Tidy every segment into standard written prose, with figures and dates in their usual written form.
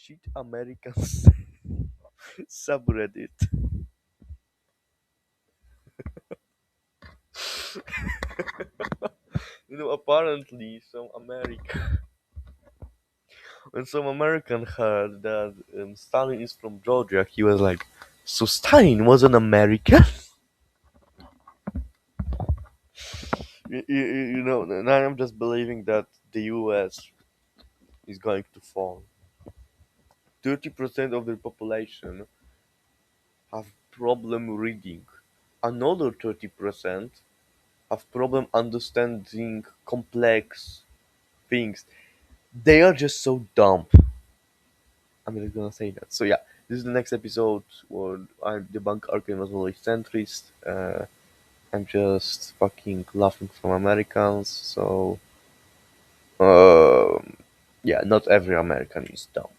shit Americans subreddit. Apparently, when some American heard that Stalin is from Georgia, he was like, "So Stalin was an American?" Now I'm just believing that the U.S. is going to fall. 30% of the population have problem reading. Another 30% have problem understanding complex things. They are just so dumb. I'm just gonna say that. So yeah, this is the next episode where I debunk argument centrist. I'm just fucking laughing from Americans. So um, yeah, not every American is dumb,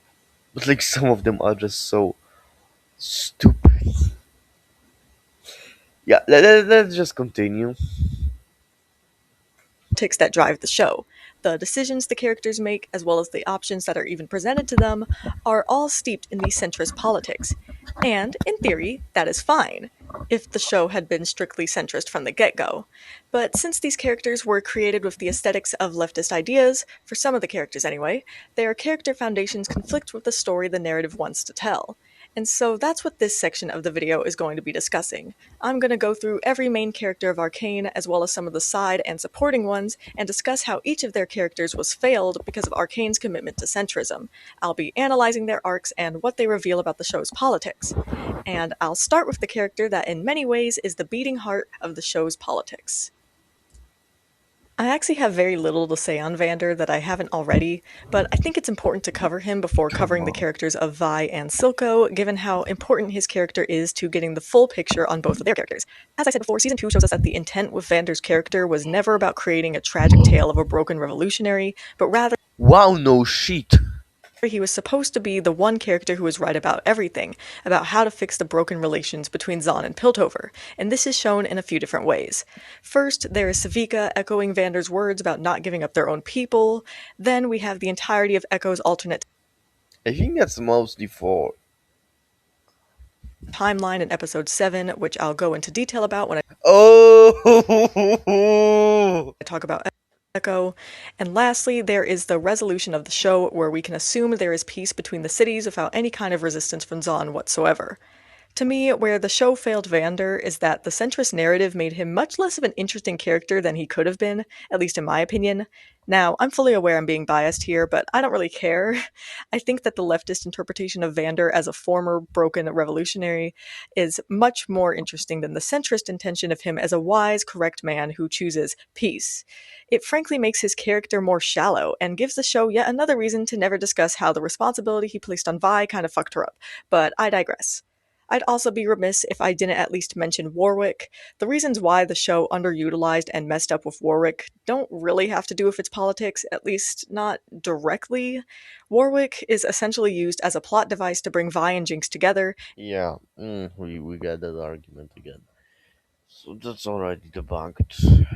but like some of them are just so stupid. Yeah, let's just continue. politics that drive the show. The decisions the characters make, as well as the options that are even presented to them, are all steeped in the centrist politics. And, in theory, that is fine, if the show had been strictly centrist from the get go. But since these characters were created with the aesthetics of leftist ideas, for some of the characters anyway, their character foundations conflict with the story the narrative wants to tell. And so that's what this section of the video is going to be discussing. I'm going to go through every main character of Arcane, as well as some of the side and supporting ones, and discuss how each of their characters was failed because of Arcane's commitment to centrism. I'll be analyzing their arcs and what they reveal about the show's politics. And I'll start with the character that in many ways is the beating heart of the show's politics. I actually have very little to say on Vander that I haven't already, but I think it's important to cover him before Come covering the on. characters of Vi and Silco, given how important his character is to getting the full picture on both of their characters. As I said before, Season 2 shows us that the intent with Vander's character was never about creating a tragic tale of a broken revolutionary, but rather Wow, no shit. he was supposed to be the one character who was right about everything, about how to fix the broken relations between Zahn and Piltover, and this is shown in a few different ways. First, there is Savika echoing Vander's words about not giving up their own people. Then we have the entirety of Echo's alternate I think that's mostly for. timeline in episode 7, which I'll go into detail about when I Oh! talk about Echo. And lastly, there is the resolution of the show, where we can assume there is peace between the cities without any kind of resistance from Zahn whatsoever. To me, where the show failed Vander is that the centrist narrative made him much less of an interesting character than he could have been, at least in my opinion. Now, I'm fully aware I'm being biased here, but I don't really care. I think that the leftist interpretation of Vander as a former broken revolutionary is much more interesting than the centrist intention of him as a wise, correct man who chooses peace. It frankly makes his character more shallow and gives the show yet another reason to never discuss how the responsibility he placed on Vi kind of fucked her up. But I digress. I'd also be remiss if I didn't at least mention Warwick. The reasons why the show underutilized and messed up with Warwick don't really have to do with its politics, at least not directly. Warwick is essentially used as a plot device to bring Vi and Jinx together, Yeah, we got that argument again. So that's already debunked.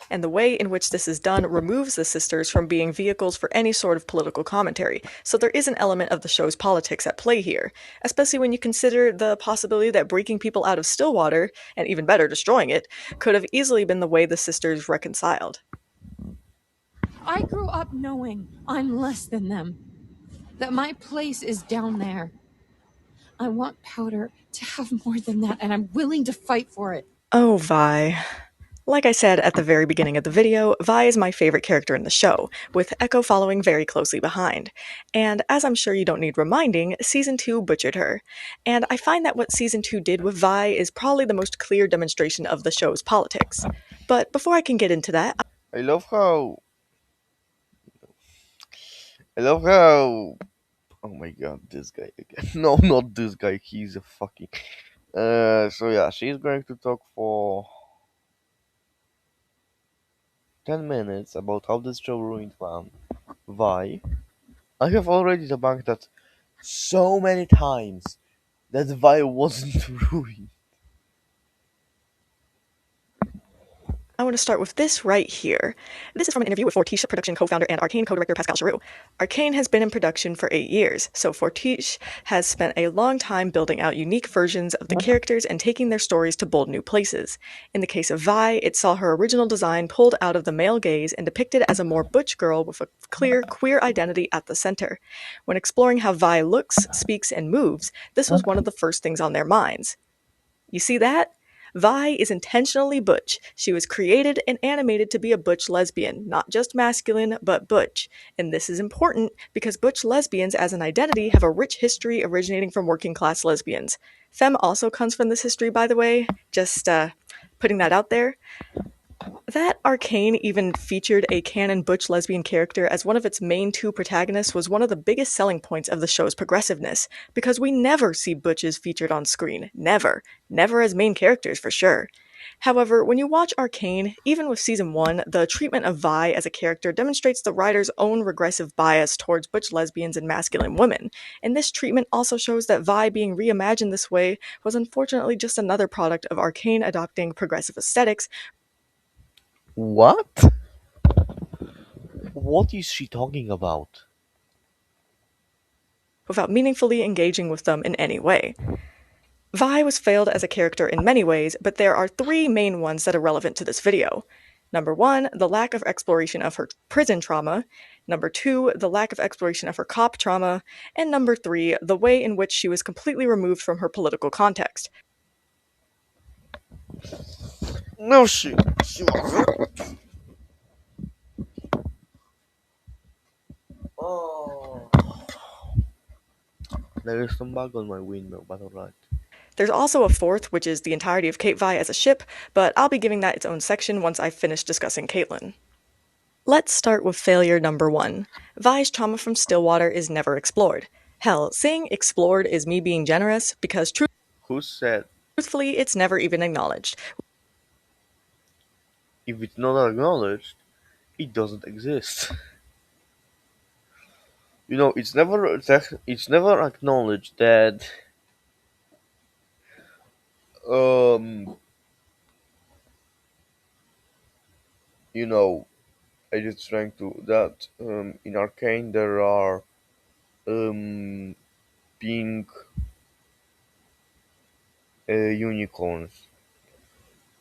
and the way in which this is done removes the sisters from being vehicles for any sort of political commentary, so there is an element of the show's politics at play here, especially when you consider the possibility that breaking people out of Stillwater, and even better, destroying it, could have easily been the way the sisters reconciled. I grew up knowing I'm less than them, that my place is down there. I want Powder to have more than that, and I'm willing to fight for it. Oh, Vi. Like I said at the very beginning of the video, Vi is my favorite character in the show, with Echo following very closely behind. And as I'm sure you don't need reminding, Season 2 butchered her. And I find that what Season 2 did with Vi is probably the most clear demonstration of the show's politics. But before I can get into that, I love how. I love how. Oh my god, this guy again. No, not this guy. He's a fucking. So yeah, she's going to talk for 10 minutes about how this show ruined Man. Why? I have already debunked that so many times that Vi wasn't ruined. I want to start with this right here. This is from an interview with Fortiche production co-founder and Arcane co-director Pascal Charoux. Arcane has been in production for 8 years, so Fortiche has spent a long time building out unique versions of the characters and taking their stories to bold new places. In the case of Vi, it saw her original design pulled out of the male gaze and depicted as a more butch girl with a clear queer identity at the center. When exploring how Vi looks, speaks, and moves, this was one of the first things on their minds. You see that? Vi is intentionally butch. She was created and animated to be a butch lesbian, not just masculine, but butch. And this is important because butch lesbians as an identity have a rich history originating from working class lesbians. Femme also comes from this history, by the way, just putting that out there. That Arcane even featured a canon butch lesbian character as one of its main two protagonists was one of the biggest selling points of the show's progressiveness, because we never see butches featured on screen. Never. Never as main characters, for sure. However, when you watch Arcane, even with Season 1, the treatment of Vi as a character demonstrates the writer's own regressive bias towards butch lesbians and masculine women, and this treatment also shows that Vi being reimagined this way was unfortunately just another product of Arcane adopting progressive aesthetics. What? What is she talking about? Without meaningfully engaging with them in any way. Vi was failed as a character in many ways, but there are three main ones that are relevant to this video. Number 1, the lack of exploration of her prison trauma. Number 2, the lack of exploration of her cop trauma. And number 3, the way in which she was completely removed from her political context. No, she wasn't. Oh. There is some bug on my window, but alright. There's also a fourth, which is the entirety of Kate Vi as a ship, but I'll be giving that its own section once I've finished discussing Caitlin. Let's start with failure number 1. Vi's trauma from Stillwater is never explored. Hell, saying explored is me being generous, because Who said truthfully, it's never even acknowledged. if it's not acknowledged, it doesn't exist? It's never acknowledged that um you know I just trying to that in Arcane there are um pink unicorns,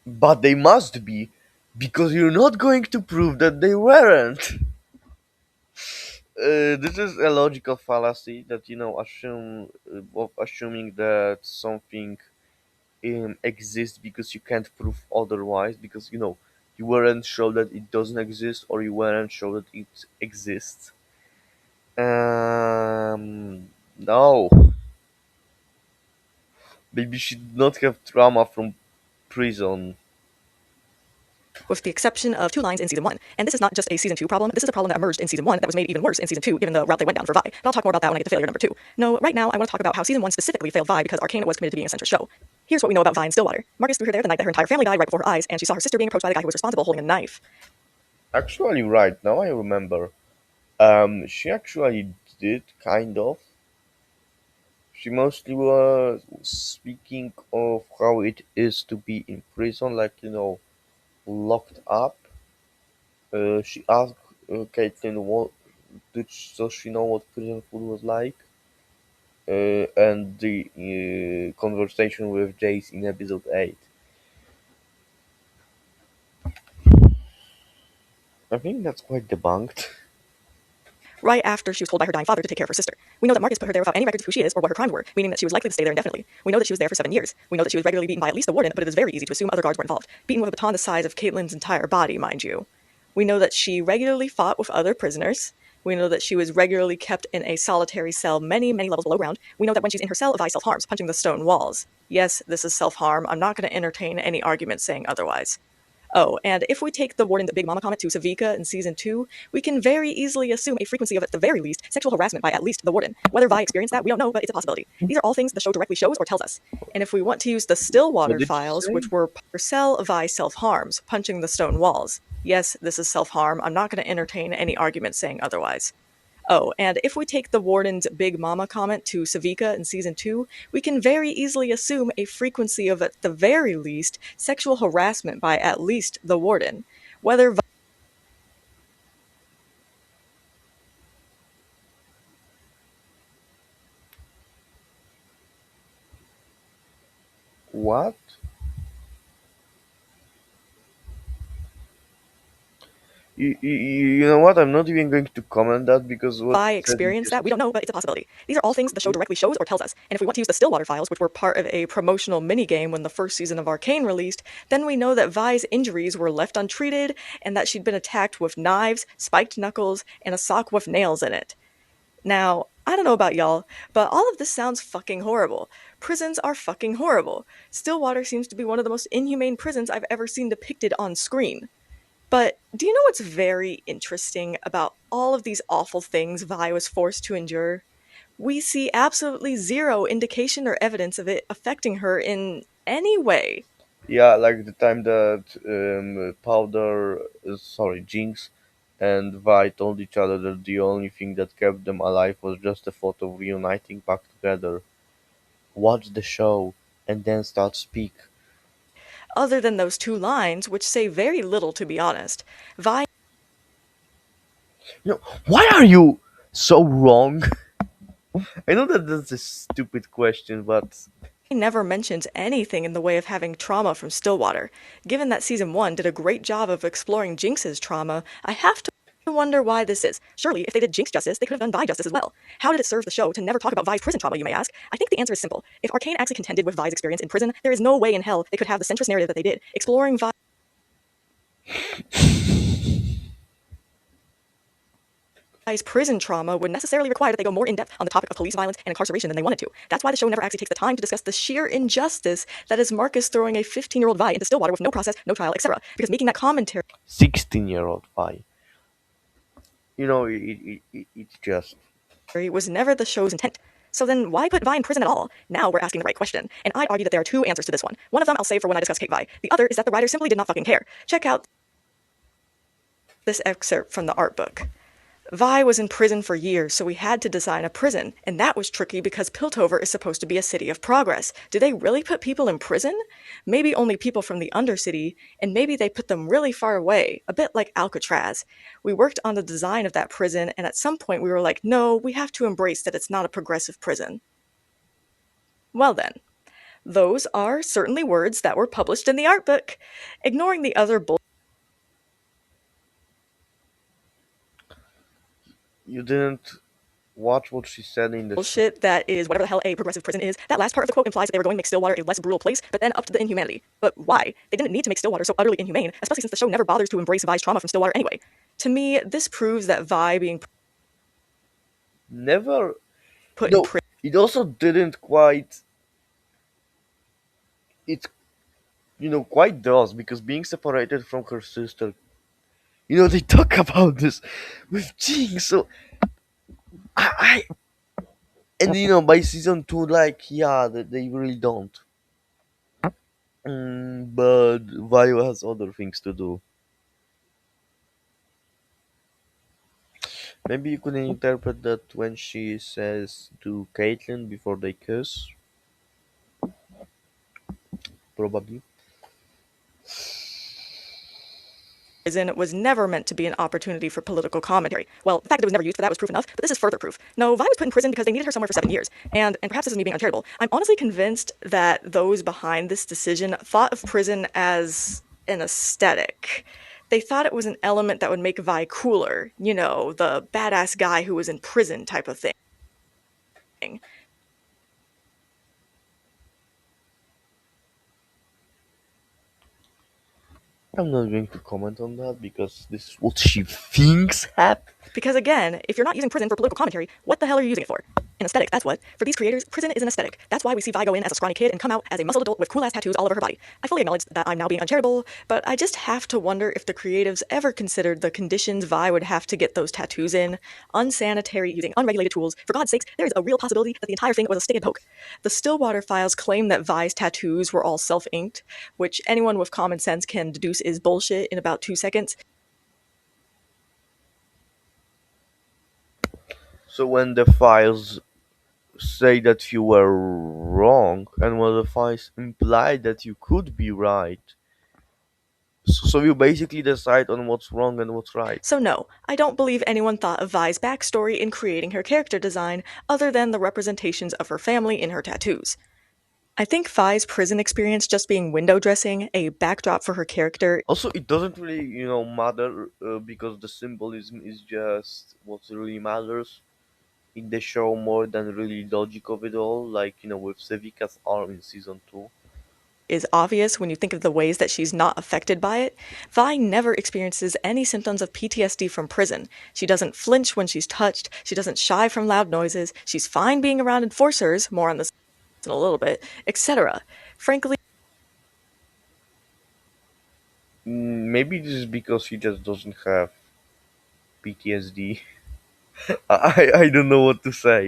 but they must be because you're not going to prove that they weren't. This is a logical fallacy that of assuming that something exists because you can't prove otherwise, because you weren't sure that it doesn't exist or you weren't sure that it exists. No, maybe she did not have trauma from prison. With the exception of 2 lines in Season 1. And this is not just a Season 2 problem, this is a problem that emerged in Season 1 that was made even worse in Season 2, given the route they went down for Vi. But I'll talk more about that when I get to failure number 2. No, right now I want to talk about how Season 1 specifically failed Vi because Arcane was committed to being a centrist show. Here's what we know about Vi and Stillwater. Marcus threw her there the night that her entire family died right before her eyes, and she saw her sister being approached by the guy who was responsible holding a knife. Actually, right now I remember. She actually did kind of. She mostly was speaking of how it is to be in prison, like locked up. She asked Caitlin what does she know what prison food was like, and the conversation with Jace in episode 8. I think that's quite debunked. Right after she was told by her dying father to take care of her sister. We know that Marcus put her there without any records of who she is or what her crimes were, meaning that she was likely to stay there indefinitely. We know that she was there for 7 years. We know that she was regularly beaten by at least the warden, but it is very easy to assume other guards were involved. Beaten with a baton the size of Caitlin's entire body, mind you. We know that she regularly fought with other prisoners. We know that she was regularly kept in a solitary cell many, many levels below ground. We know that when she's in her cell, Vi self-harms, punching the stone walls. Yes, this is self-harm. I'm not going to entertain any argument saying otherwise. Oh, and if we take the Warden's Big Mama comment to Savika in Season 2, we can very easily assume a frequency of, at the very least, sexual harassment by at least the Warden. Whether Vi experienced that, we don't know, but it's a possibility. These are all things the show directly shows or tells us. And if we want to use the What Stillwater did she files, say? which were her cell, Vi self-harms, punching the stone walls. Yes, this is self-harm. I'm not going to entertain any argument saying otherwise. Oh, and if we take the warden's Big Mama comment to Savika in season 2, we can very easily assume a frequency of, at the very least, sexual harassment by at least the warden. Whether What? You know what? I'm not even going to comment that because what Vi you said is experienced that, we just. don't know, but it's a possibility. These are all things the show directly shows or tells us. And if we want to use the Stillwater files, which were part of a promotional minigame when the first season of Arcane released, then we know that Vi's injuries were left untreated and that she'd been attacked with knives, spiked knuckles, and a sock with nails in it. Now, I don't know about y'all, but all of this sounds fucking horrible. Prisons are fucking horrible. Stillwater seems to be one of the most inhumane prisons I've ever seen depicted on screen. But do you know what's very interesting about all of these awful things Vi was forced to endure? We see absolutely zero indication or evidence of it affecting her in any way. Yeah, like the time that Jinx and Vi told each other that the only thing that kept them alive was just the thought of reuniting back together. Watch the show and then start speak. Other than those two lines, which say very little to be honest, Vi Why are you so wrong? I know that that's a stupid question, but never mentions anything in the way of having trauma from Stillwater. Given that season 1 did a great job of exploring Jinx's trauma, I have to wonder why this is. Surely, if they did Jinx justice, they could have done Vi justice as well. How did it serve the show to never talk about Vi's prison trauma, you may ask? I think the answer is simple. If Arcane actually contended with Vi's experience in prison, there is no way in hell they could have the centrist narrative that they did, exploring Vi's prison trauma would necessarily require that they go more in depth on the topic of police violence and incarceration than they wanted to. That's why the show never actually takes the time to discuss the sheer injustice that is Marcus throwing a 15-year-old Vi into Stillwater with no process, no trial, etc. Because making that commentary 16-year-old Vi. It's just. was never the show's intent. So then why put Vi in prison at all? Now we're asking the right question. And I'd argue that there are two answers to this one. One of them I'll save for when I discuss Kate Vi. The other is that the writer simply did not fucking care. Check out this excerpt from the art book. Vi was in prison for years, so we had to design a prison, and that was tricky because Piltover is supposed to be a city of progress. Do they really put people in prison? Maybe only people from the Undercity, and maybe they put them really far away, a bit like Alcatraz. We worked on the design of that prison, and at some point we were like, no, we have to embrace that it's not a progressive prison. Well then, those are certainly words that were published in the art book. Ignoring the other You didn't watch what she said in the show. bullshit that is whatever the hell a progressive prison is. That last part of the quote implies that they were going to make Stillwater a less brutal place, but then up to the inhumanity. But why? They didn't need to make Stillwater so utterly inhumane, especially since the show never bothers to embrace Vi's trauma from Stillwater anyway. To me, this proves that Vi being Never. put in No, prison it also didn't quite. It quite does because being separated from her sister. They talk about this with Jinx. So I and by season 2, like, yeah, they really don't. But Vio has other things to do. Maybe you could interpret that when she says to Caitlyn before they kiss. Probably. was never meant to be an opportunity for political commentary. Well, the fact that it was never used for that was proof enough, but this is further proof. No, Vi was put in prison because they needed her somewhere for 7 years. And perhaps this is me being uncharitable. I'm honestly convinced that those behind this decision thought of prison as an aesthetic. They thought it was an element that would make Vi cooler, the badass guy who was in prison type of thing. I'm not going to comment on that because this is what she thinks happened. Because again, if you're not using prison for political commentary, what the hell are you using it for? An aesthetic, that's what. For these creators, prison is an aesthetic. That's why we see Vi go in as a scrawny kid and come out as a muscled adult with cool-ass tattoos all over her body. I fully acknowledge that I'm now being uncharitable, but I just have to wonder if the creatives ever considered the conditions Vi would have to get those tattoos in, unsanitary, using unregulated tools. For God's sakes, there is a real possibility that the entire thing was a stick and poke. The Stillwater files claim that Vi's tattoos were all self-inked, which anyone with common sense can deduce is bullshit in about 2 seconds. So when the files say that you were wrong, and when the files imply that you could be right, so you basically decide on what's wrong and what's right. So no, I don't believe anyone thought of Vi's backstory in creating her character design other than the representations of her family in her tattoos. I think Vi's prison experience just being window dressing, a backdrop for her character, Also, it doesn't really, matter because the symbolism is just what really matters in the show more than really logic of it all. Like with Sevika's arm in season 2. is obvious when you think of the ways that she's not affected by it. Vi never experiences any symptoms of PTSD from prison. She doesn't flinch when she's touched, she doesn't shy from loud noises, she's fine being around enforcers, more on this in a little bit, etc. Frankly, Maybe this is because he just doesn't have PTSD. I don't know what to say.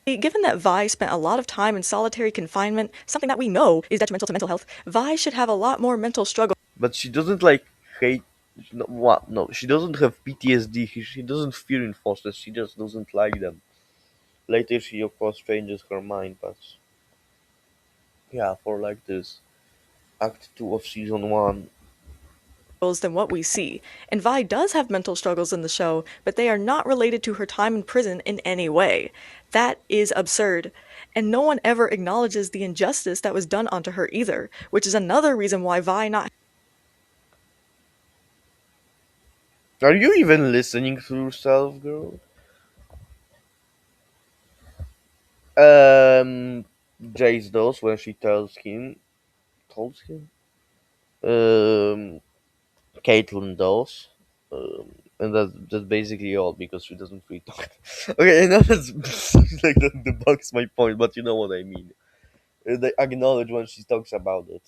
given that Vi spent a lot of time in solitary confinement, something that we know is detrimental to mental health, Vi should have a lot more mental struggles But she doesn't like hate. No, what? No, she doesn't have PTSD. She doesn't fear enforcers. She just doesn't like them. Later, she of course changes her mind, but yeah, for like this Act 2 of season 1. than what we see. And Vi does have mental struggles in the show, but they are not related to her time in prison in any way. That is absurd. And no one ever acknowledges the injustice that was done onto her either, which is another reason why Vi not Are you even listening to yourself, girl? Um, Jace does when she tells him. Um, Caitlyn does. And that's basically all because she doesn't really talk. Okay, I know that's like that debugs my point, but you know what I mean. They acknowledge when she talks about it.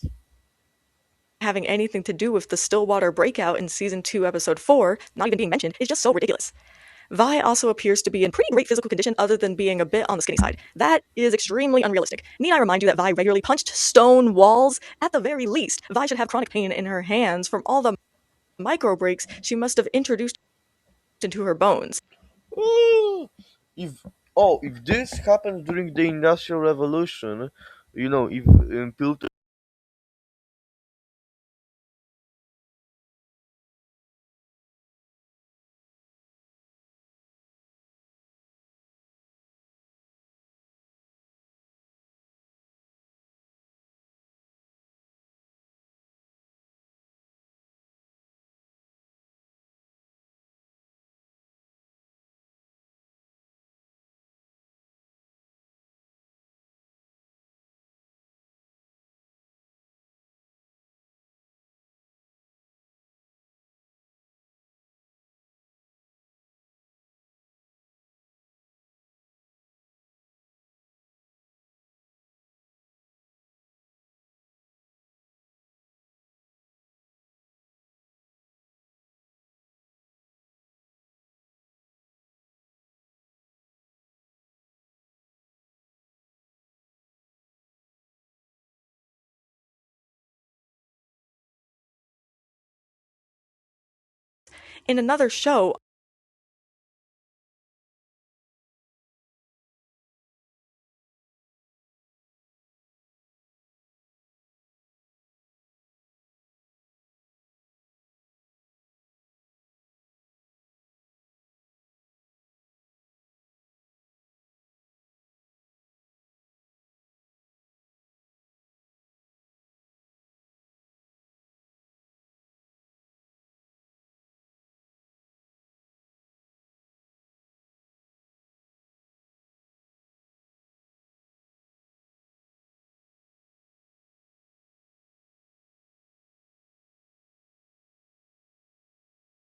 having anything to do with the Stillwater breakout in season 2, episode 4, not even being mentioned, is just so ridiculous. Vi also appears to be in pretty great physical condition other than being a bit on the skinny side. That is extremely unrealistic. Need I remind you that Vi regularly punched stone walls? At the very least, Vi should have chronic pain in her hands from all the micro breaks she must have introduced into her bones. Oh, if if this happened during the Industrial Revolution, if Pilter. In another show,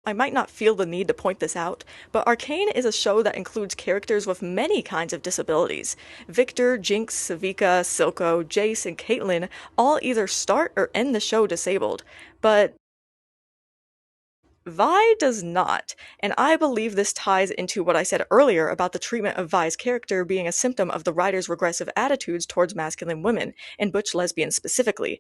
I might not feel the need to point this out, but Arcane is a show that includes characters with many kinds of disabilities. Victor, Jinx, Savika, Silco, Jace, and Caitlyn all either start or end the show disabled. But Vi does not, and I believe this ties into what I said earlier about the treatment of Vi's character being a symptom of the writer's regressive attitudes towards masculine women, and butch lesbians specifically.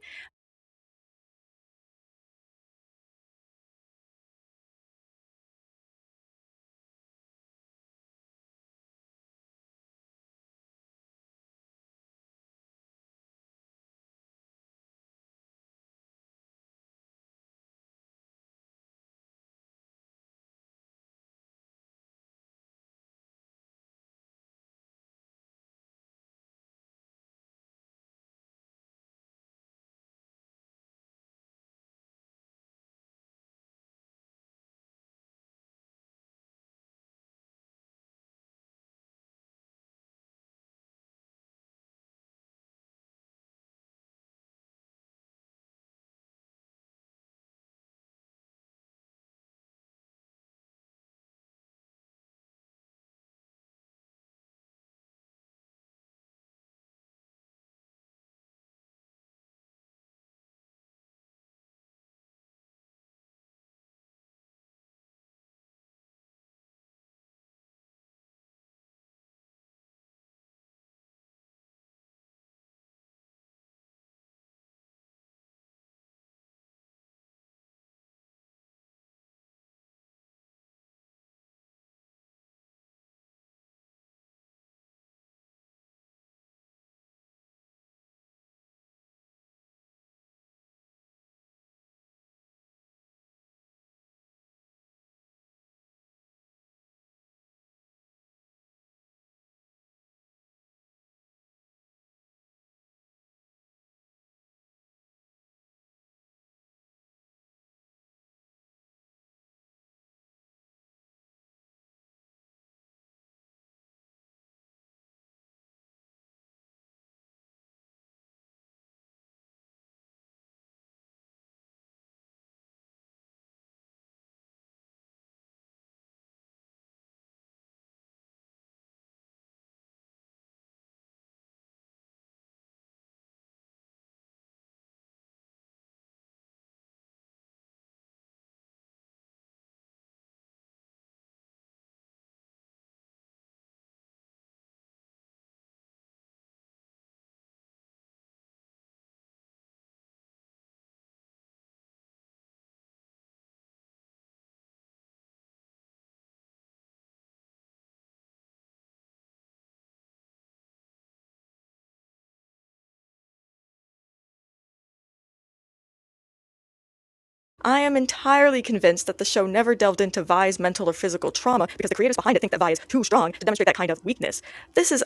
I am entirely convinced that the show never delved into Vi's mental or physical trauma because the creators behind it think that Vi is too strong to demonstrate that kind of weakness. This is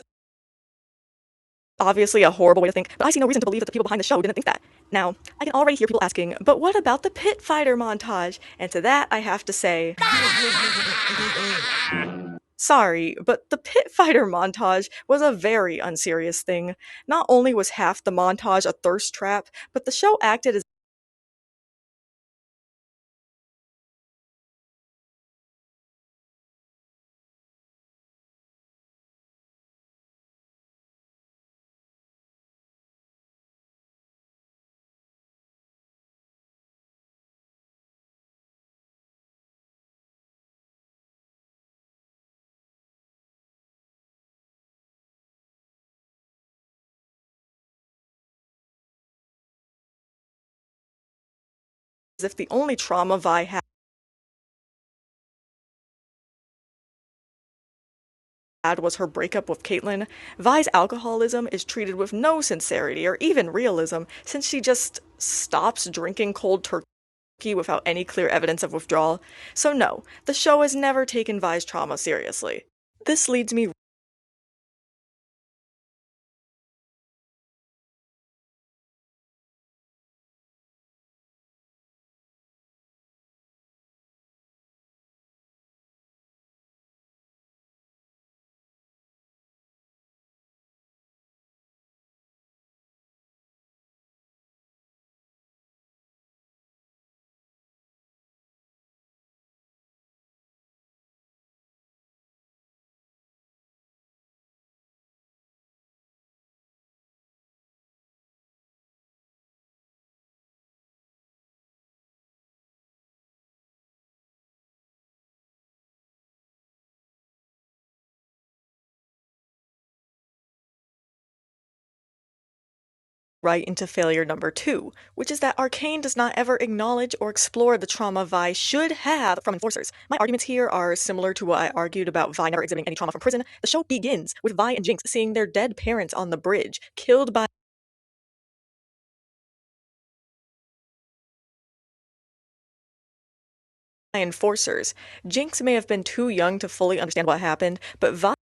obviously a horrible way to think, but I see no reason to believe that the people behind the show didn't think that. Now, I can already hear people asking, but what about the pit fighter montage? And to that, I have to say, sorry, but the pit fighter montage was a very unserious thing. Not only was half the montage a thirst trap, but the show acted as if the only trauma Vi had was her breakup with Caitlyn. Vi's alcoholism is treated with no sincerity or even realism, since she just stops drinking cold turkey without any clear evidence of withdrawal. So no, the show has never taken Vi's trauma seriously. This leads me right into failure number 2, which is that Arcane does not ever acknowledge or explore the trauma Vi should have from enforcers. My arguments here are similar to what I argued about Vi never exhibiting any trauma from prison. The show begins with Vi and Jinx seeing their dead parents on the bridge, killed by enforcers. Jinx may have been too young to fully understand what happened, but Vi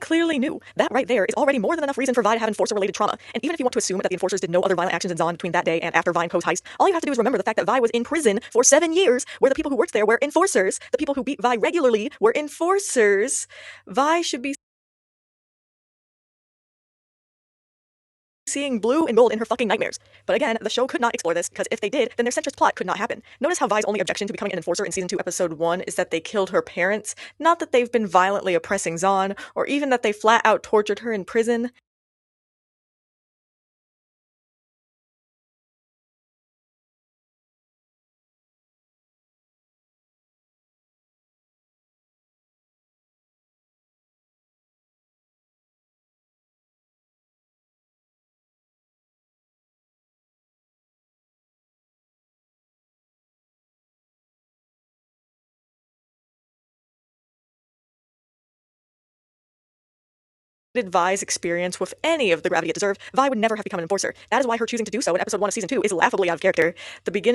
clearly knew. That right there is already more than enough reason for Vi to have enforcer-related trauma. And even if you want to assume that the enforcers did no other violent actions in Zon between that day and after Vi and Ko's heist, all you have to do is remember the fact that Vi was in prison for 7 years, where the people who worked there were enforcers. The people who beat Vi regularly were enforcers. Vi should be seeing blue and gold in her fucking nightmares. But again, the show could not explore this, because if they did, then their centrist plot could not happen. Notice how Vi's only objection to becoming an enforcer in Season 2, Episode 1 is that they killed her parents, not that they've been violently oppressing Zon, or even that they flat out tortured her in prison. Vi's experience with any of the gravity it deserved, Vi would never have become an enforcer. That is why her choosing to do so in episode 1 of season 2 is laughably out of character. The beginning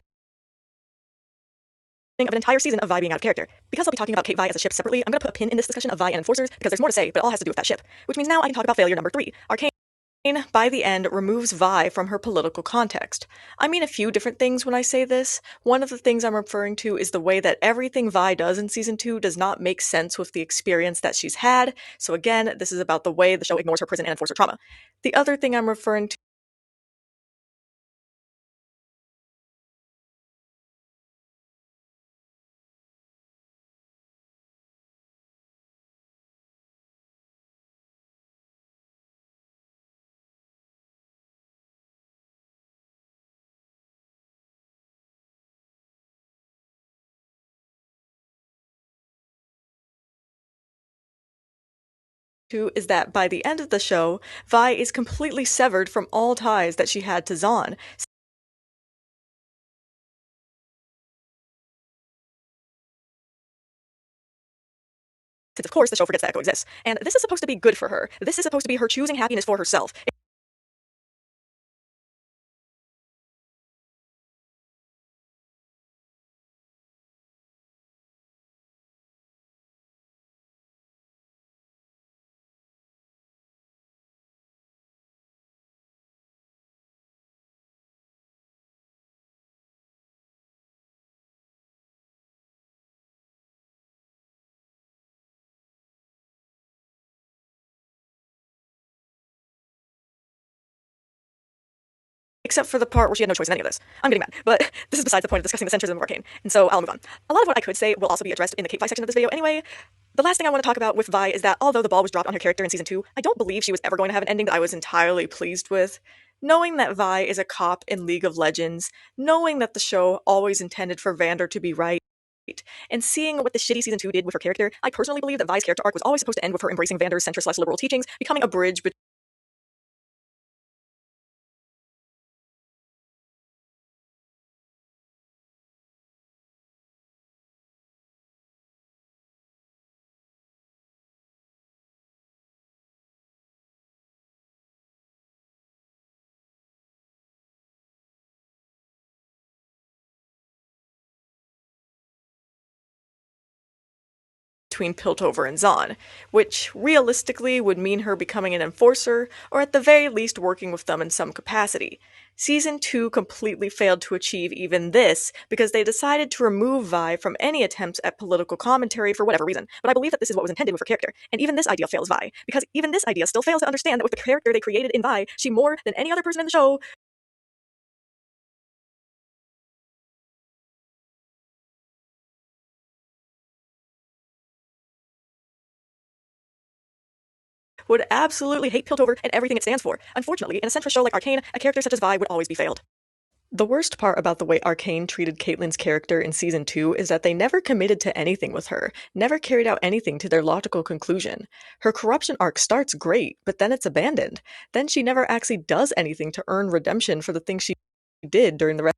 of an entire season of Vi being out of character. Because I'll be talking about Kate Vi as a ship separately, I'm going to put a pin in this discussion of Vi and enforcers, because there's more to say, but it all has to do with that ship. Which means now I can talk about failure number 3. Arcane, by the end, removes Vi from her political context. I mean a few different things when I say this. One of the things I'm referring to is the way that everything Vi does in season 2 does not make sense with the experience that she's had. So again, this is about the way the show ignores her prison and enforcer trauma. The other thing I'm referring to is that by the end of the show, Vi is completely severed from all ties that she had to Zahn. Since, of course, the show forgets that Echo exists. And this is supposed to be good for her. This is supposed to be her choosing happiness for herself. Except for the part where she had no choice in any of this. I'm getting mad, but this is besides the point of discussing the centrism of Arcane, and so I'll move on. A lot of what I could say will also be addressed in the Kate Vi section of this video anyway. The last thing I want to talk about with Vi is that although the ball was dropped on her character in Season 2, I don't believe she was ever going to have an ending that I was entirely pleased with. Knowing that Vi is a cop in League of Legends, knowing that the show always intended for Vander to be right, and seeing what the shitty Season 2 did with her character, I personally believe that Vi's character arc was always supposed to end with her embracing Vander's centrist/liberal teachings, becoming a bridge between Piltover and Zahn, which realistically would mean her becoming an enforcer, or at the very least working with them in some capacity. Season 2 completely failed to achieve even this, because they decided to remove Vi from any attempts at political commentary for whatever reason, but I believe that this is what was intended with her character, and even this idea fails Vi, because even this idea still fails to understand that with the character they created in Vi, she more than any other person in the show would absolutely hate Piltover and everything it stands for. Unfortunately, in a centrist show like Arcane, a character such as Vi would always be failed. The worst part about the way Arcane treated Caitlyn's character in Season 2 is that they never committed to anything with her, never carried out anything to their logical conclusion. Her corruption arc starts great, but then it's abandoned. Then she never actually does anything to earn redemption for the things she did during the rest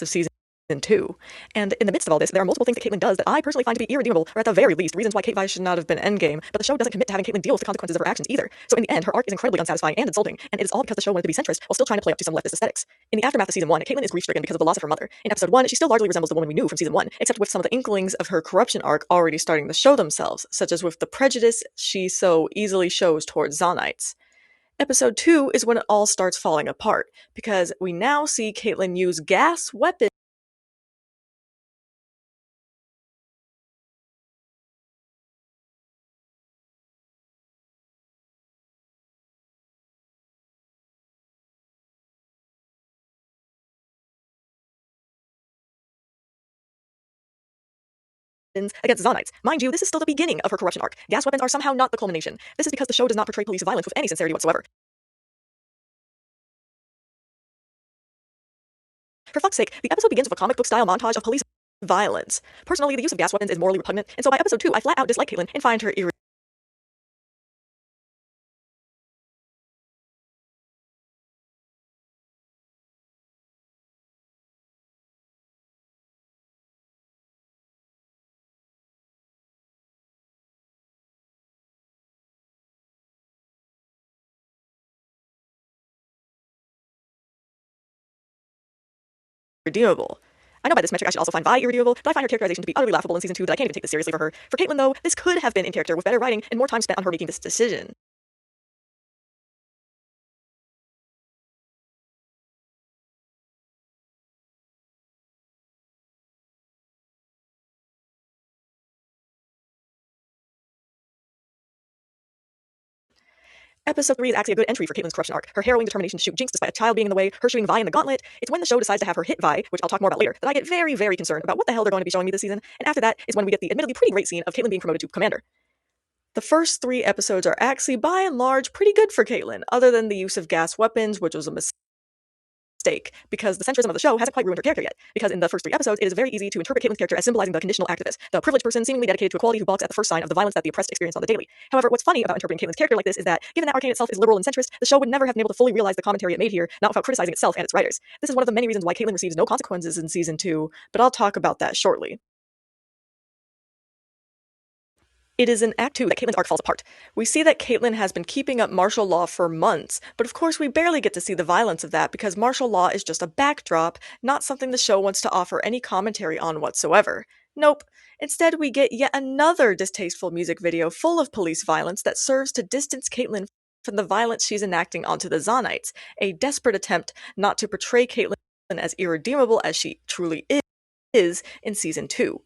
of Season 2. And in the midst of all this, there are multiple things that Caitlyn does that I personally find to be irredeemable, or at the very least, reasons why Kate Vi should not have been endgame, but the show doesn't commit to having Caitlyn deal with the consequences of her actions either. So in the end, her arc is incredibly unsatisfying and insulting, and it is all because the show wanted to be centrist while still trying to play up to some leftist aesthetics. In the aftermath of Season 1, Caitlyn is grief-stricken because of the loss of her mother. In Episode 1, she still largely resembles the woman we knew from Season 1, except with some of the inklings of her corruption arc already starting to show themselves, such as with the prejudice she so easily shows towards Zonites. Episode 2 is when it all starts falling apart, because we now see Caitlyn use gas weapons against Zonites. Mind you, this is still the beginning of her corruption arc. Gas weapons are somehow not the culmination. This is because the show does not portray police violence with any sincerity whatsoever. For fuck's sake, the episode begins with a comic book style montage of police violence. Personally, the use of gas weapons is morally repugnant, and so by episode 2, I flat out dislike Caitlyn and find her irredeemable. I know by this metric I should also find Vi irredeemable, but I find her characterization to be utterly laughable in Season 2 that I can't even take this seriously for her. For Caitlyn, though, this could have been in character with better writing and more time spent on her making this decision. Episode 3 is actually a good entry for Caitlyn's corruption arc. Her harrowing determination to shoot Jinx despite a child being in the way, her shooting Vi in the gauntlet. It's when the show decides to have her hit Vi, which I'll talk more about later, that I get very, very concerned about what the hell they're going to be showing me this season. And after that is when we get the admittedly pretty great scene of Caitlyn being promoted to commander. The first 3 episodes are actually, by and large, pretty good for Caitlin, other than the use of gas weapons, which was a mistake, because the centrism of the show hasn't quite ruined her character yet. Because in the first 3 episodes, it is very easy to interpret Caitlin's character as symbolizing the conditional activist, the privileged person seemingly dedicated to equality who balks at the first sign of the violence that the oppressed experience on the daily. However, what's funny about interpreting Caitlin's character like this is that, given that Arcane itself is liberal and centrist, the show would never have been able to fully realize the commentary it made here, not without criticizing itself and its writers. This is one of the many reasons why Caitlin receives no consequences in season 2, but I'll talk about that shortly. It is in Act 2 that Caitlin's arc falls apart. We see that Caitlin has been keeping up martial law for months, but of course we barely get to see the violence of that because martial law is just a backdrop, not something the show wants to offer any commentary on whatsoever. Nope. Instead, we get yet another distasteful music video full of police violence that serves to distance Caitlin from the violence she's enacting onto the Zonites, a desperate attempt not to portray Caitlin as irredeemable as she truly is in Season 2.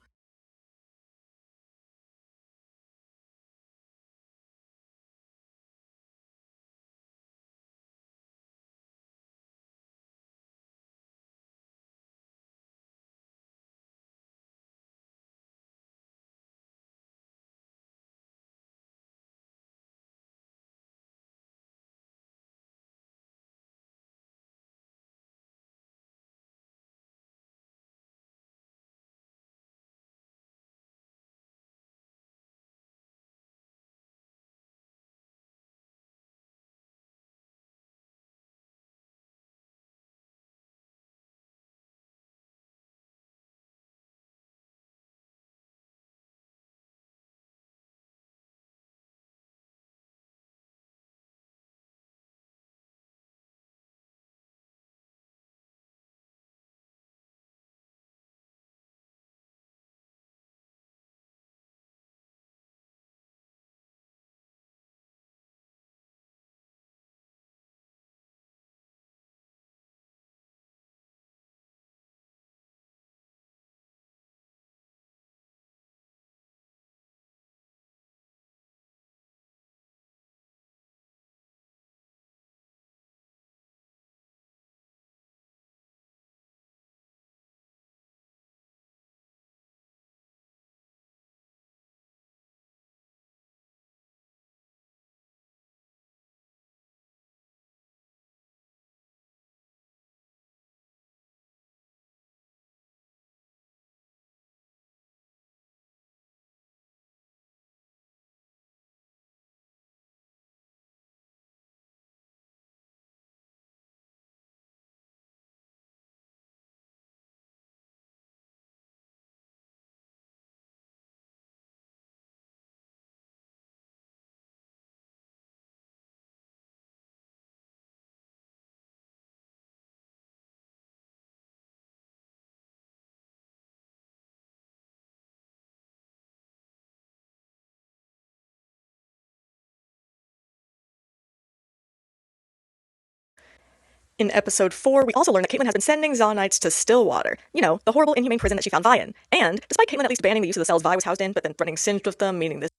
In episode 4, we also learn that Caitlin has been sending Zonites to Stillwater. You know, the horrible, inhumane prison that she found Vi in. And, despite Caitlin at least banning the use of the cells Vi was housed in, but then running singed with them, meaning this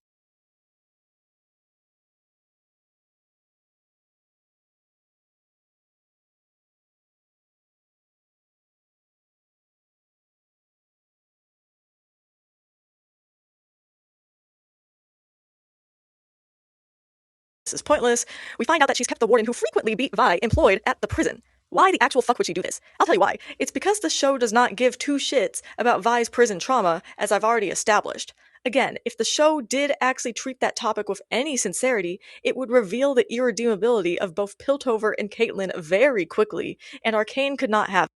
is pointless, we find out that she's kept the warden who frequently beat Vi employed at the prison. Why the actual fuck would she do this? I'll tell you why. It's because the show does not give two shits about Vi's prison trauma, as I've already established. Again, if the show did actually treat that topic with any sincerity, it would reveal the irredeemability of both Piltover and Caitlin very quickly, and Arcane could not have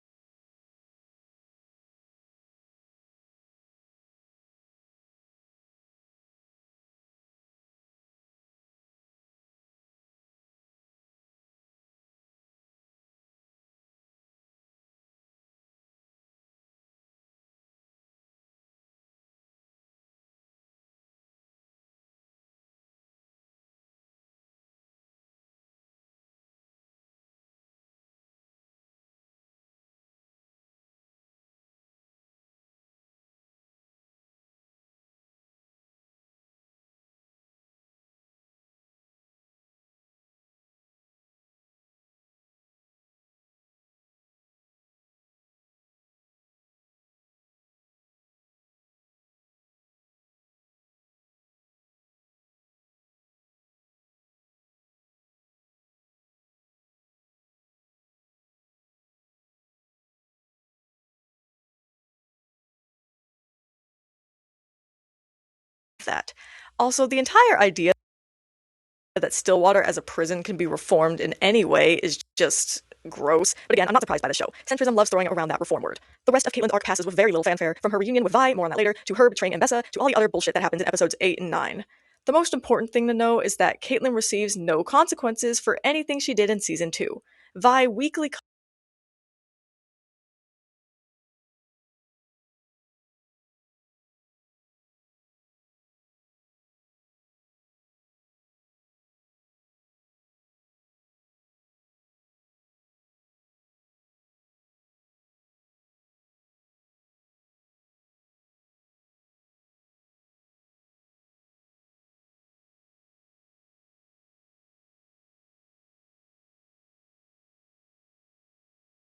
that. Also, the entire idea that Stillwater as a prison can be reformed in any way is just gross. But again, I'm not surprised by the show. Centrism loves throwing around that reform word. The rest of Caitlyn's arc passes with very little fanfare, from her reunion with Vi, more on that later, to her betraying Ambessa, to all the other bullshit that happens in episodes 8 and 9. The most important thing to know is that Caitlyn receives no consequences for anything she did in season 2. Vi weekly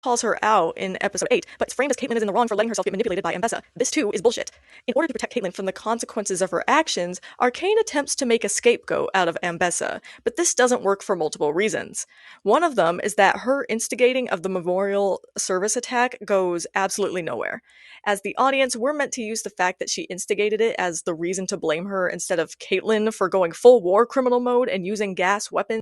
calls her out in episode 8, but it's framed as Caitlyn is in the wrong for letting herself get manipulated by Ambessa. This too is bullshit. In order to protect Caitlyn from the consequences of her actions, Arcane attempts to make a scapegoat out of Ambessa, but this doesn't work for multiple reasons. One of them is that her instigating of the memorial service attack goes absolutely nowhere. As the audience, we're meant to use the fact that she instigated it as the reason to blame her instead of Caitlyn for going full war criminal mode and using gas weapons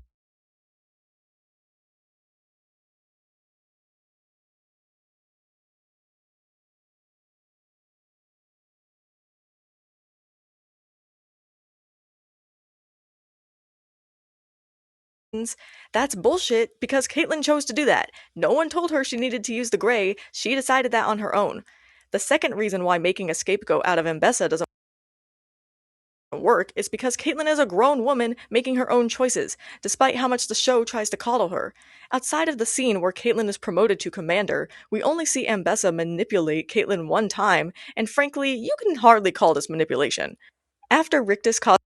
That's bullshit because Caitlyn chose to do that. No one told her she needed to use the gray, she decided that on her own. The second reason why making a scapegoat out of Ambessa doesn't work is because Caitlyn is a grown woman making her own choices, despite how much the show tries to coddle her. Outside of the scene where Caitlyn is promoted to commander, we only see Ambessa manipulate Caitlyn one time, and frankly, you can hardly call this manipulation. After Rictus causes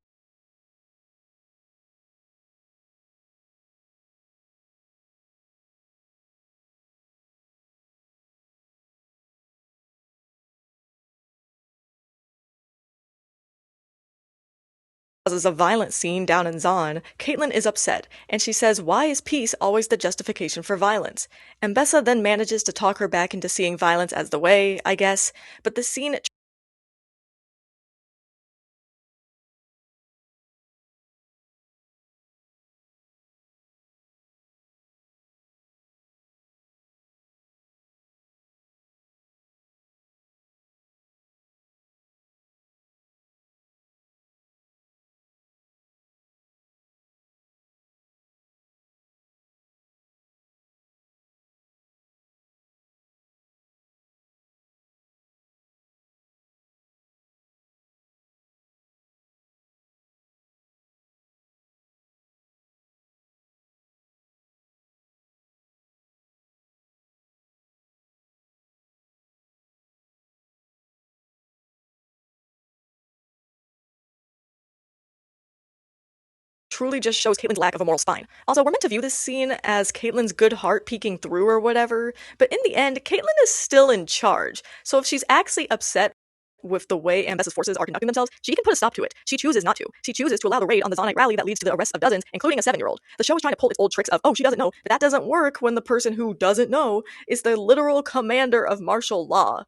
a violent scene down in Zon, Caitlyn is upset, and she says, "Why is peace always the justification for violence?" Ambessa then manages to talk her back into seeing violence as the way, I guess, but the scene truly just shows Caitlyn's lack of a moral spine. Also, we're meant to view this scene as Caitlyn's good heart peeking through or whatever, but in the end, Caitlyn is still in charge. So if she's actually upset with the way Ambessa's forces are conducting themselves, she can put a stop to it. She chooses not to. She chooses to allow the raid on the Zonite rally that leads to the arrest of dozens, including a 7-year-old. The show is trying to pull its old tricks of, oh, she doesn't know, but that doesn't work when the person who doesn't know is the literal commander of martial law.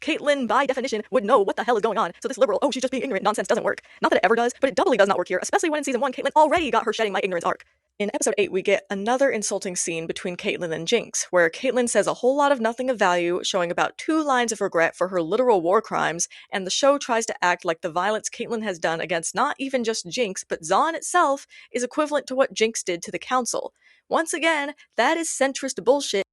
Caitlyn, by definition, would know what the hell is going on, so this liberal, oh, she's just being ignorant nonsense doesn't work. Not that it ever does, but it doubly does not work here, especially when in season 1, Caitlyn already got her shedding my ignorance arc. In episode 8, we get another insulting scene between Caitlyn and Jinx, where Caitlyn says a whole lot of nothing of value, showing about 2 lines of regret for her literal war crimes, and the show tries to act like the violence Caitlyn has done against not even just Jinx, but Zahn itself, is equivalent to what Jinx did to the Council. Once again, that is centrist bullshit.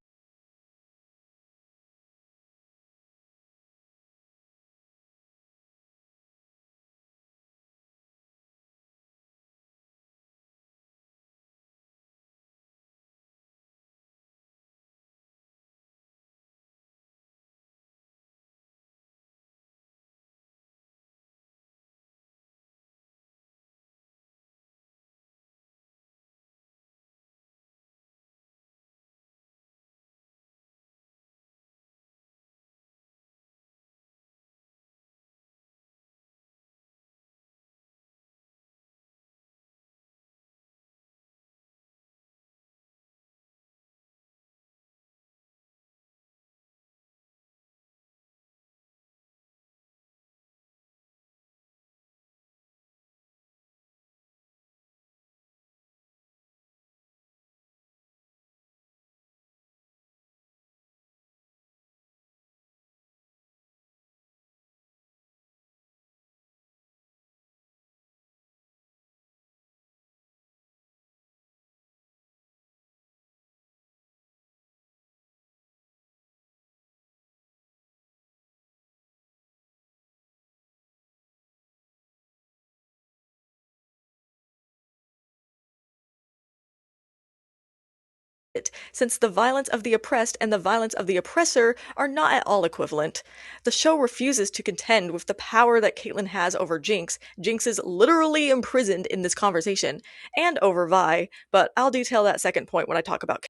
it, since the violence of the oppressed and the violence of the oppressor are not at all equivalent. The show refuses to contend with the power that Caitlin has over Jinx. Jinx is literally imprisoned in this conversation, and over Vi, but I'll detail that second point when I talk about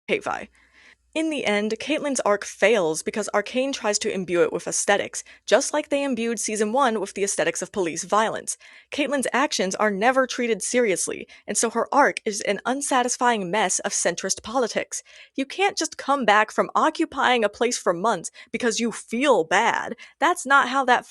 Kate Vi. In the end, Caitlyn's arc fails because Arcane tries to imbue it with aesthetics, just like they imbued Season 1 with the aesthetics of police violence. Caitlyn's actions are never treated seriously, and so her arc is an unsatisfying mess of centrist politics. You can't just come back from occupying a place for months because you feel bad. That's not how that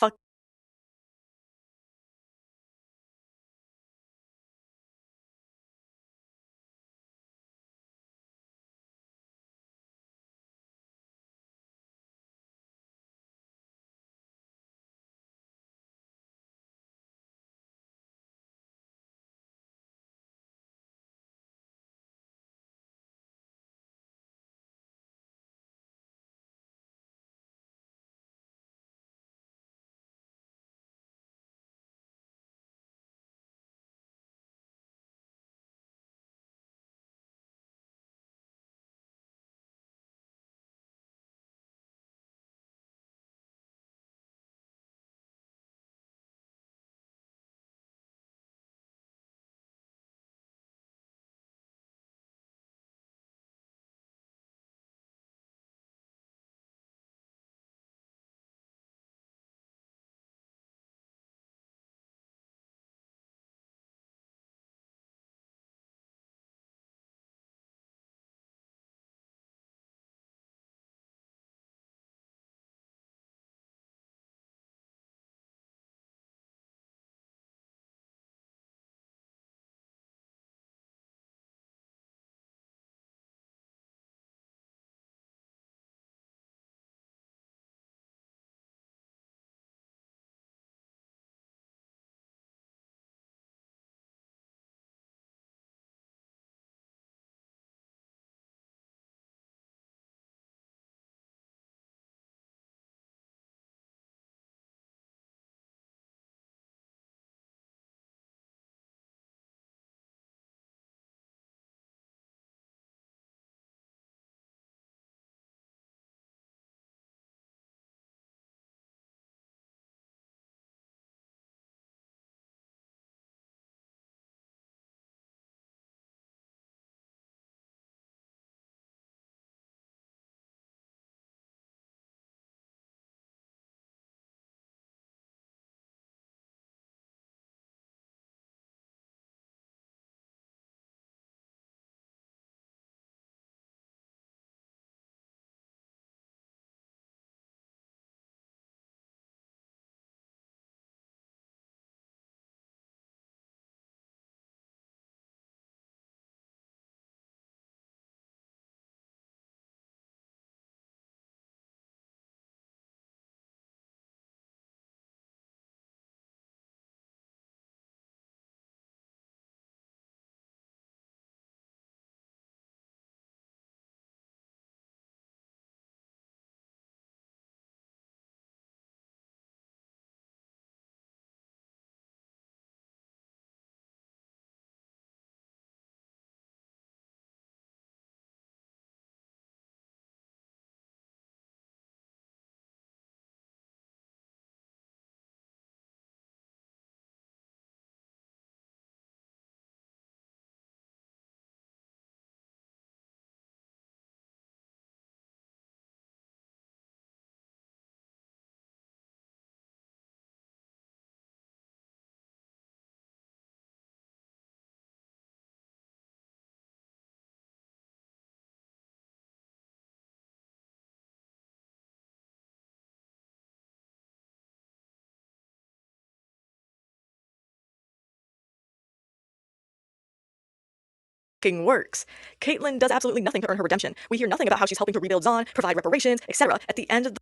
works. Caitlin does absolutely nothing to earn her redemption. We hear nothing about how she's helping to rebuild Zahn, provide reparations, etc. At the end of the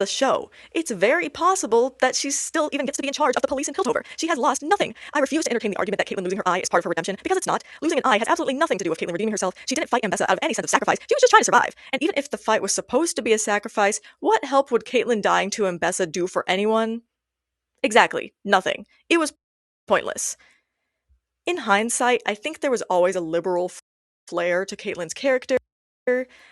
show, it's very possible that she still even gets to be in charge of the police in Piltover. She has lost nothing. I refuse to entertain the argument that Caitlin losing her eye is part of her redemption, because it's not. Losing an eye has absolutely nothing to do with Caitlin redeeming herself. She didn't fight Ambessa out of any sense of sacrifice. She was just trying to survive. And even if the fight was supposed to be a sacrifice, what help would Caitlin dying to Ambessa do for anyone? Exactly, nothing. It was pointless. In hindsight, I think there was always a liberal flair to Caitlyn's character.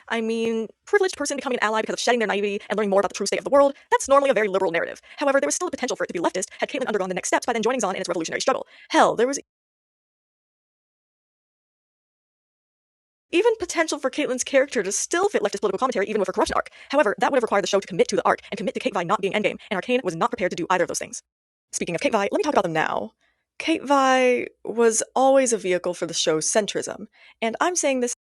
I mean, privileged person becoming an ally because of shedding their naivety and learning more about the true state of the world, that's normally a very liberal narrative. However, there was still a potential for it to be leftist had Caitlyn undergone the next steps by then joining Zahn in its revolutionary struggle. Hell, there was even potential for Caitlyn's character to still fit leftist political commentary even with her corruption arc. However, that would have required the show to commit to the arc and commit to Kate Vi not being endgame, and Arcane was not prepared to do either of those things. Speaking of Kate Vi, let me talk about them now. Kate Vi was always a vehicle for the show's centrism, and I'm saying this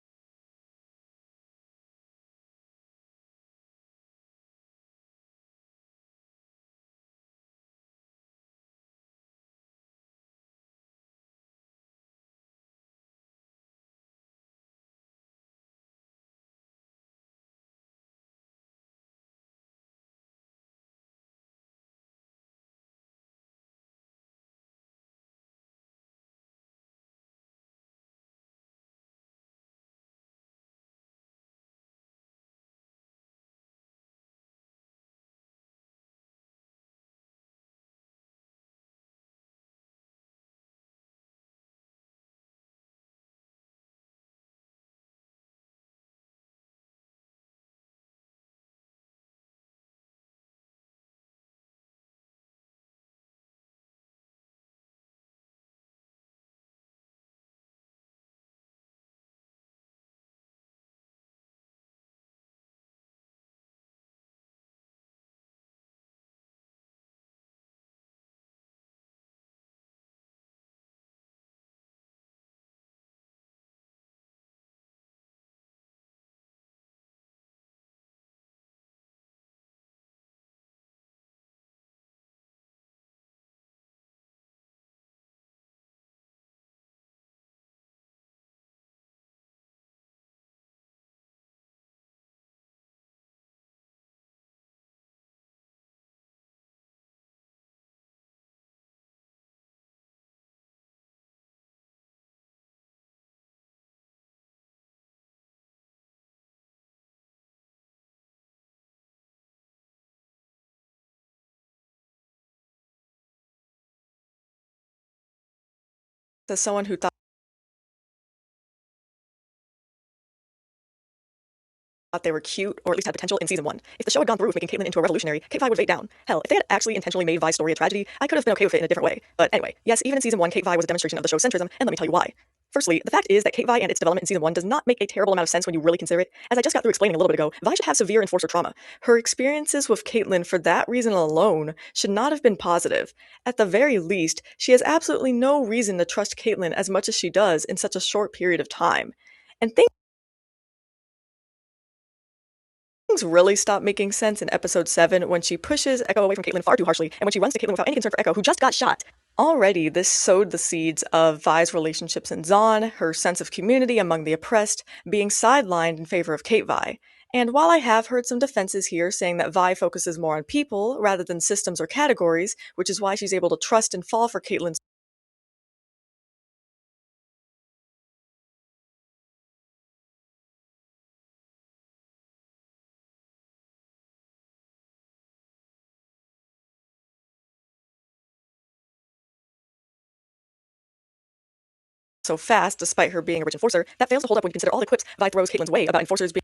as someone who thought they were cute, or at least had potential in season 1. If the show had gone through with making Caitlyn into a revolutionary, Kate Vi would fade down. Hell, if they had actually intentionally made Vi's story a tragedy, I could have been okay with it in a different way. But anyway, yes, even in season 1, Kate Vi was a demonstration of the show's centrism, and let me tell you why. Firstly, the fact is that Kate Vi and its development in season 1 does not make a terrible amount of sense when you really consider it. As I just got through explaining a little bit ago, Vi should have severe enforcer trauma. Her experiences with Caitlyn for that reason alone should not have been positive. At the very least, she has absolutely no reason to trust Caitlyn as much as she does in such a short period of time. And things really stop making sense in episode 7 when she pushes Echo away from Caitlyn far too harshly, and when she runs to Caitlyn without any concern for Echo, who just got shot. Already, this sowed the seeds of Vi's relationships in Zahn, her sense of community among the oppressed, being sidelined in favor of Kate Vi. And while I have heard some defenses here saying that Vi focuses more on people rather than systems or categories, which is why she's able to trust and fall for Caitlyn so fast, despite her being a rich enforcer, that fails to hold up when you consider all the quips Vi throws Caitlyn's way about enforcers being